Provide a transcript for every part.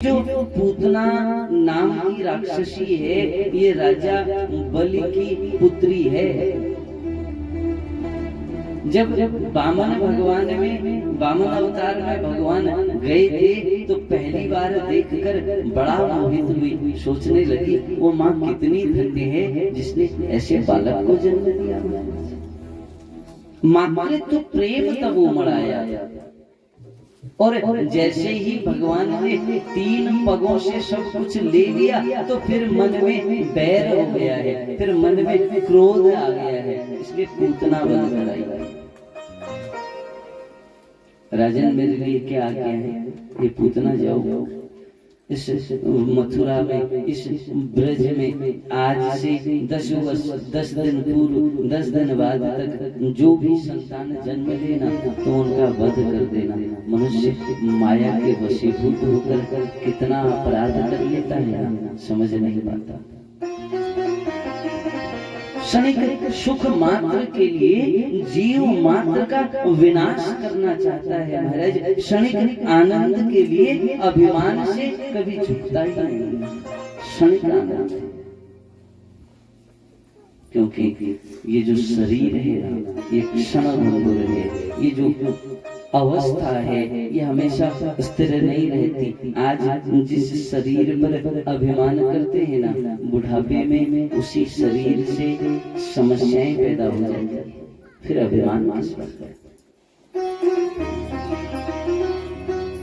जो पूतना नाम की राक्षसी है, ये राजा बलि की पुत्री है। जब वामन अवतार में भगवान गए थे तो पहली बार देखकर बड़ा मोहित हुई। सोचने लगी वो माँ कितनी धन्य है जिसने ऐसे बालक को जन्म दिया। मातृत्व प्रेम तब उमड़ाया और जैसे ही भगवान ने 3 पगों से सब कुछ ले लिया तो फिर मन में बैर हो गया है, फिर मन में क्रोध आ गया है, इसलिए पूतना बन कर आई। राजन मेरे लिए क्या आज्ञा है, ये पूतना जाओ इस मथुरा में, इस ब्रज में आज से 10 दिन पूर्व 10 दिन बाद तक जो भी संतान जन्म लेना तो उनका वध कर देना। मनुष्य माया के वशीभूत होकर कितना अपराध कर लेता है समझ नहीं पाता। क्षणिक सुख मात्र के लिए जीव मात्र का विनाश करना चाहता है महाराज। क्षणिक आनंद के लिए अभिमान से कभी झुकता ही नहीं। क्षणिक आनंद, क्योंकि ये जो शरीर है ना, ये क्षण भंगुर है। ये जो अवस्था है ये हमेशा स्थिर नहीं रहती। आज जिस शरीर पर अभिमान करते हैं ना, बुढ़ापे में उसी शरीर से समस्याएं पैदा हो जाती हैं, फिर अभिमान किस बात का।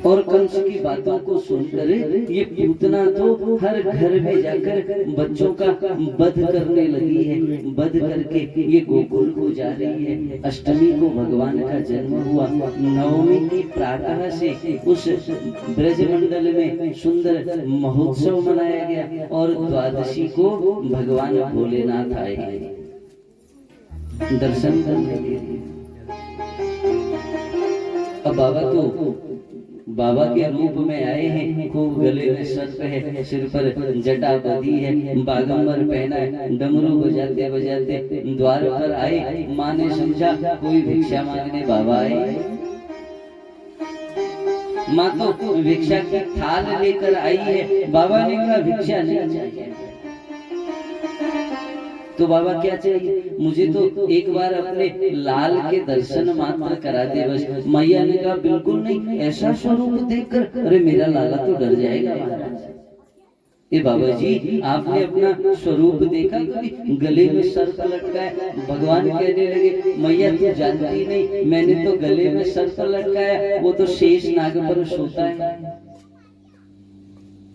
और कंस की बातों को सुनकर ये पूतना तो हर घर में जाकर बच्चों का वध करने लगी है। वध करके ये गोकुल को जा रही है। अष्टमी को भगवान का जन्म हुआ। नवमी की प्रातः से उस ब्रजमंडल में सुंदर महोत्सव मनाया गया और द्वादशी को भगवान भोलेनाथ आए दर्शन करने के लिए। अब बाबा के रूप में आए हैं। खूब गले में सर्प है, सिर पर जटा बधी है, बागंबर पहना है, डमरू बजाते बजाते द्वार पर आए। माँ ने समझा कोई भिक्षा मांगने बाबा आए। माँ तो भिक्षा की थाल लेकर आई है। बाबा ने कहा भिक्षा नहीं चाहिए। तो बाबा क्या चाहिए? मुझे तो एक बार अपने लाल के दर्शन मात्र करा दे बस। मैया ने कहा बिल्कुल नहीं, ऐसा स्वरूप देखकर अरे मेरा लाला तो डर जाएगा महाराज। ए बाबा जी, आपने अपना स्वरूप देखा कभी? गले में सर्प लटकाया। भगवान कहने लगे मैया तू जानती नहीं, मैंने तो गले में सर्प लटकाया, वो तो शेष नाग पर सोता है।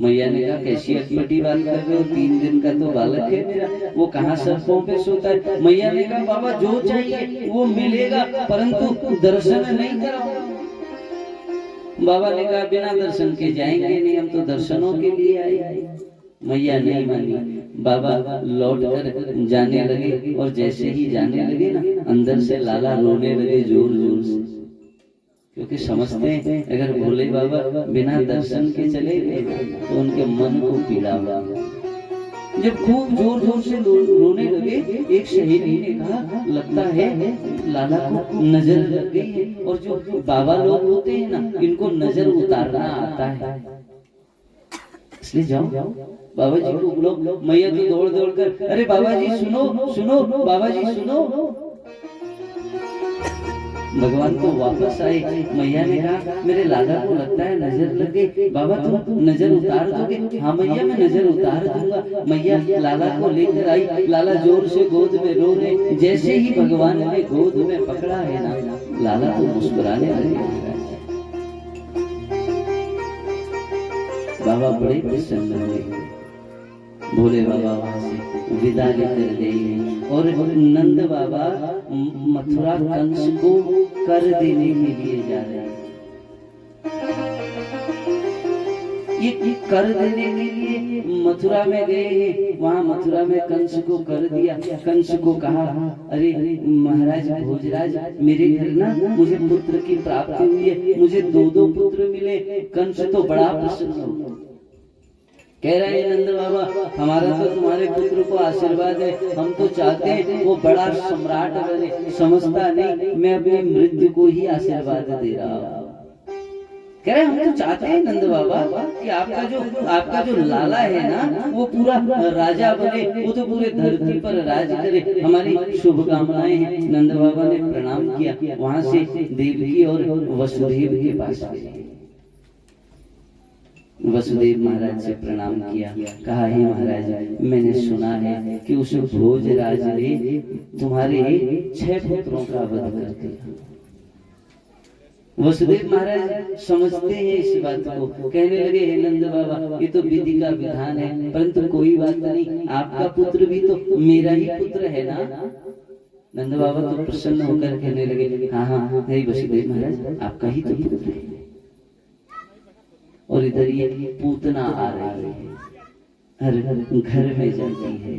मैया ने कहा कैसी अटपटी बात कर रहे हो, 3 दिन का तो बालक है मेरा, वो कहाँ सर्पों पे सोता है। मैया ने कहा बाबा जो चाहिए वो मिलेगा, परंतु दर्शन नहीं कराओ। बाबा ने कहा बिना दर्शन के जाएंगे नहीं, हम तो दर्शनों के लिए आए। मैया नहीं मानी। बाबा लौट कर जाने लगे और जैसे ही जाने लगे ना, अंदर से लाला रोने लगे जोर जोर से, क्योंकि समझते हैं अगर भोले बाबा बिना दर्शन के चले गए तो उनके मन को पीड़ा होगा। जब खूब जोर जोर से रोने लगे, एक सहेली ने कहा लगता है लाला को नजर लग गई है। और जो बाबा लोग होते हैं ना, इनको नजर उतारना आता है, इसलिए जाओ बाबा जी को बुलाओ। मैया तो दौड़ दौड़ कर अरे बाबा जी सुनो सुनो, बाबा जी सुनो। भगवान तो वापस आए। मैया ने कहा मेरे लाला को लगता है नजर लग गई, बाबा तुम नजर उतार दोगे? हाँ मैया मैं नजर उतार दूंगा। मैया लाला को लेकर आई। लाला जोर से गोद में रो रहे। जैसे ही भगवान ने गोद में पकड़ा है ना, लाला तो मुस्कुराने लगे। बाबा बड़े प्रसन्न हुए। भोले बाबा वहां से विदा लेकर गए और नंद बाबा मथुरा कंस को कर देने के लिए जा रहे हैं। ये कर देने के लिए मथुरा में गए हैं। वहां मथुरा में कंस को कर दिया। कंस को कहा अरे महाराज भोजराज, मेरे घर ना मुझे पुत्र की प्राप्ति हुई है, मुझे 2 पुत्र मिले। कंस तो बड़ा प्रसन्न हो, कह रहे हैं नंद बाबा हमारा तो तुम्हारे पुत्र को आशीर्वाद है, हम तो चाहते हैं वो बड़ा सम्राट बने। समझता नहीं मैं अपनी मृत्यु को ही आशीर्वाद दे रहा हूँ। कह रहे हम तो चाहते हैं नंद बाबा कि आपका जो लाला है ना वो पूरा राजा बने, वो तो पूरे धरती पर राज करे, हमारी शुभकामनाएं हैं। नंद बाबा ने प्रणाम किया, वहां से देवकी और वसुदेव के पास गए। वसुदेव महाराज से प्रणाम किया, कहा हे महाराज मैंने सुना है कि उस भोजराज ने तुम्हारे 6 पुत्रों का वध कर दिया। वसुदेव महाराज समझते हैं इस बात को, कहने लगे हे नंद बाबा ये तो विधि का विधान है, परंतु कोई बात नहीं, आपका पुत्र भी तो मेरा ही पुत्र है ना। नंद बाबा तो प्रसन्न होकर कहने लगे हाँ हाँ हे वसुदेव महाराज आपका ही तो पुत्र है। और इधर ये पूतना आ रही है, हर घर में जाती है,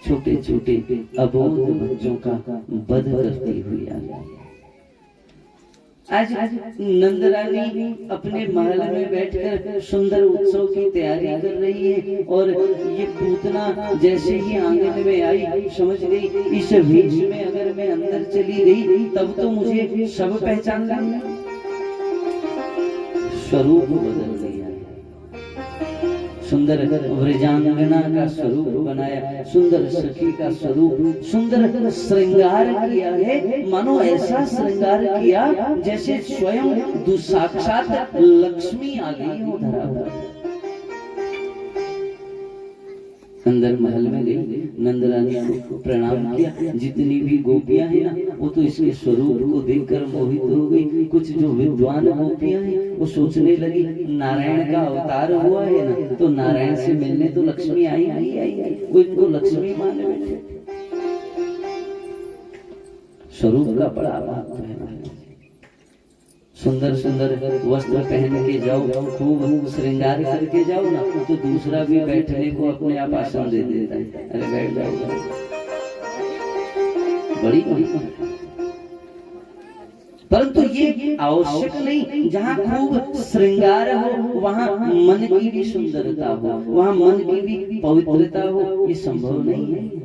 छोटे छोटे अबोध बच्चों का वध करती हुई आ रही है। आज नंदरानी अपने महल में बैठकर सुंदर उत्सव की तैयारी कर रही है, और ये पूतना जैसे ही आंगन में आई समझ गई इस वेश में अगर मैं अंदर चली गई तब तो मुझे सब पहचान लेंगे। स्वरूप बदल दिया, सुंदर व्रजांगना का स्वरूप बनाया, सुंदर सखी का स्वरूप, सुंदर श्रृंगार किया है, मानो ऐसा श्रृंगार किया जैसे स्वयं साक्षात लक्ष्मी आ गई हो धरा पर। अंदर महल में गई, नंदरानी को प्रणाम किया। जितनी भी गोपियां हैं ना वो तो इसके स्वरूप को देखकर मोहित हो गई। कुछ जो विद्वान गोपियां हैं वो सोचने लगी नारायण का अवतार हुआ है ना, तो नारायण से मिलने तो लक्ष्मी आई वो इनको लक्ष्मी माने बैठे। स्वरूप का बड़ा महत्व है। सुंदर सुंदर वस्त्र पहन के जाओ, खूब श्रृंगार करके जाओ ना, तो दूसरा भी बैठने को अपने आप आसन दे देता है, अरे बैठ जाओ। बड़ी परंतु ये आवश्यक नहीं, जहाँ खूब श्रृंगार हो वहाँ मन की भी सुंदरता हो, वहाँ मन की भी पवित्रता हो, ये संभव नहीं है।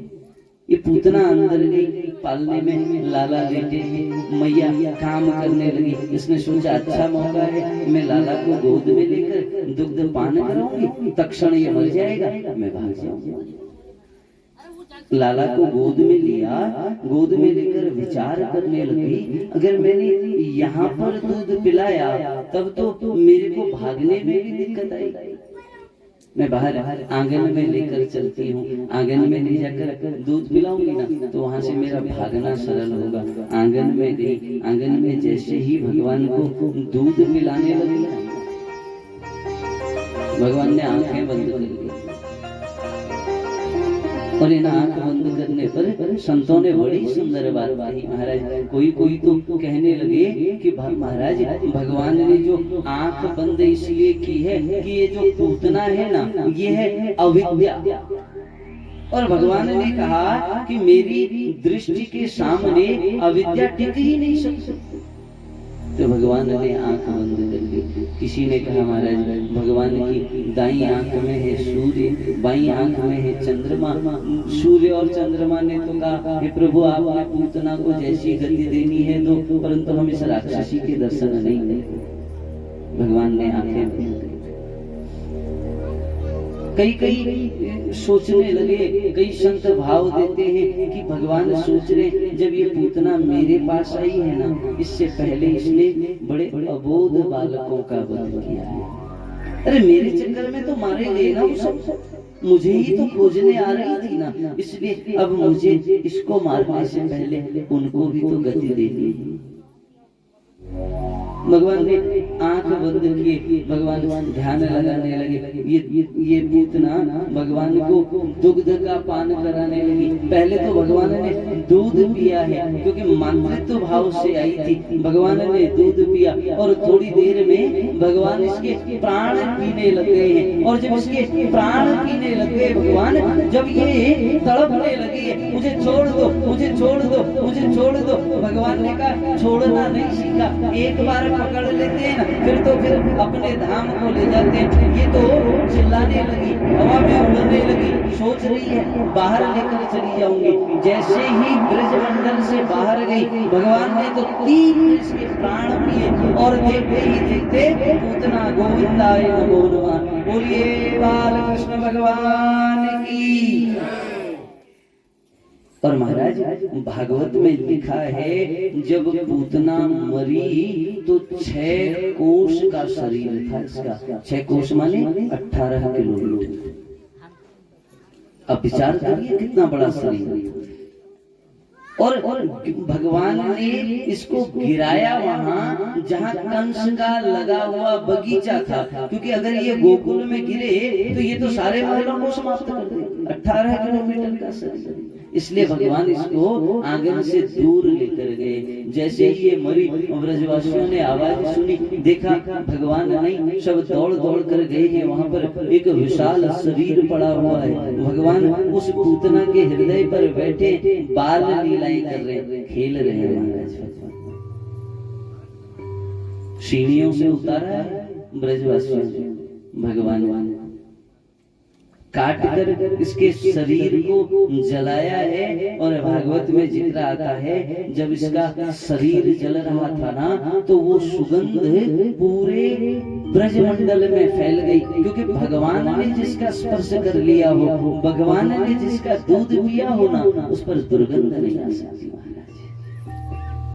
ये पूतना अंदर गई, पालने में लाला लेटे हैं, मैया काम करने लगी। इसने सोचा अच्छा मौका है, मैं लाला को गोद में लेकर दुग्ध पान कराऊंगी, तक्षण ये मर जाएगा, मैं भाग जाऊंगा। लाला को गोद में लिया, गोद में लेकर विचार करने लगी अगर मैंने यहाँ पर दूध पिलाया तब तो मेरे को भागने में भी दिक्कत आएगी। मैं बाहर आंगन में लेकर चलती हूँ, आंगन में ले जाकर दूध पिलाऊंगी ना तो वहां से मेरा भागना सरल होगा। आंगन में गई, आंगन में जैसे ही भगवान को दूध पिलाने लगी, भगवान ने आंखें बंद कर ली, और इन आंख बंद करने पर संतों ने बड़ी सुंदर बात कही। महाराज कोई तो कहने लगे कि महाराज भगवान ने जो आंख बंद इसलिए की है कि ये जो पूतना है ना ये है अविद्या, और भगवान ने कहा कि मेरी दृष्टि के सामने अविद्या टिक ही नहीं सकती। तो भगवान ने आंख बंद कर ली। किसी ने कहा महाराज भगवान की दाई आंख में है सूर्य, बाई आंख में है चंद्रमा। सूर्य और चंद्रमा ने तो कहा हे प्रभु आपने पूतना को जैसी गति देनी है दो, परंतु हम इस राक्षसी के दर्शन नहीं देंगे। भगवान ने आंखें बंद कर। कई सोचने लगे, कई संत भाव देते हैं कि भगवान सोच रहे जब ये पूतना मेरे पास आई है ना, इससे पहले इसने बड़े अबोध बालकों का वध किया है। अरे मेरे चक्कर में तो मारे गए ना वो सब, मुझे ही तो खोजने आ रही थी ना, इसलिए अब मुझे इसको मारने से पहले उनको भी तो गति देनी है। भगवान ने आंख बंद किए, भगवान ध्यान लगाने लगे। ये पूतना भगवान को दुग्ध का पान कराने लगी। पहले तो भगवान ने दूध पिया है क्योंकि मातृत्व भाव से आई थी, भगवान ने दूध पिया और थोड़ी देर में भगवान इसके प्राण पीने लग गए हैं। और जब इसके प्राण पीने लग गए भगवान, जब ये तड़पने लगी मुझे छोड़ दो, मुझे छोड़ दो, मुझे छोड़ दो, भगवान ने कहा छोड़ना नहीं सीखा, एक बार पकड़ लेते हैं ना फिर अपने धाम को ले जाते हैं। ये तो चिल्लाने लगी, हवा में उड़ने लगी, सोच रही है बाहर लेकर चली जाऊंगी। जैसे ही ब्रजमंडल से बाहर गई, भगवान ने तो 3 इसके प्राण पिए और देखते ही देखते पूतना गोविंदाय नमो नमः। बोलिए बाल कृष्ण भगवान की। और महाराज भागवत में लिखा है जब पूतना मरी तो 6 कोष का शरीर था इसका। 6 कोष माने 18 किलोमीटर। अब विचार करिए कितना बड़ा शरीर। और भगवान ने इसको गिराया वहां जहां कंस का लगा हुआ बगीचा था, क्योंकि अगर ये गोकुल में गिरे तो ये तो सारे महलों को समाप्त कर दे। 18 किलोमीटर का शरीर, इसलिए भगवान इसको आंगन से दूर लेकर गए। जैसे ही ये मरी, ब्रजवासियों ने आवाज सुनी, देखा भगवान नहीं, सब दौड़ दौड़ कर गए हैं। वहां पर एक विशाल शरीर पड़ा हुआ है। भगवान उस पूतना के हृदय पर बैठे बाल लीलाएं कर रहे, खेल रहे हैं। महाराज सीढ़ियों से उतारा है ब्रजवासियों ने, भगवान काट कर इसके शरीर को जलाया है। और भागवत में जिक्र आता है जब इसका शरीर जल रहा था ना तो वो सुगंध पूरे ब्रजमंडल में फैल गई, क्योंकि भगवान ने जिसका स्पर्श कर लिया हो, भगवान ने जिसका दूध पिया हो ना, उस पर दुर्गंध नहीं आ सकती।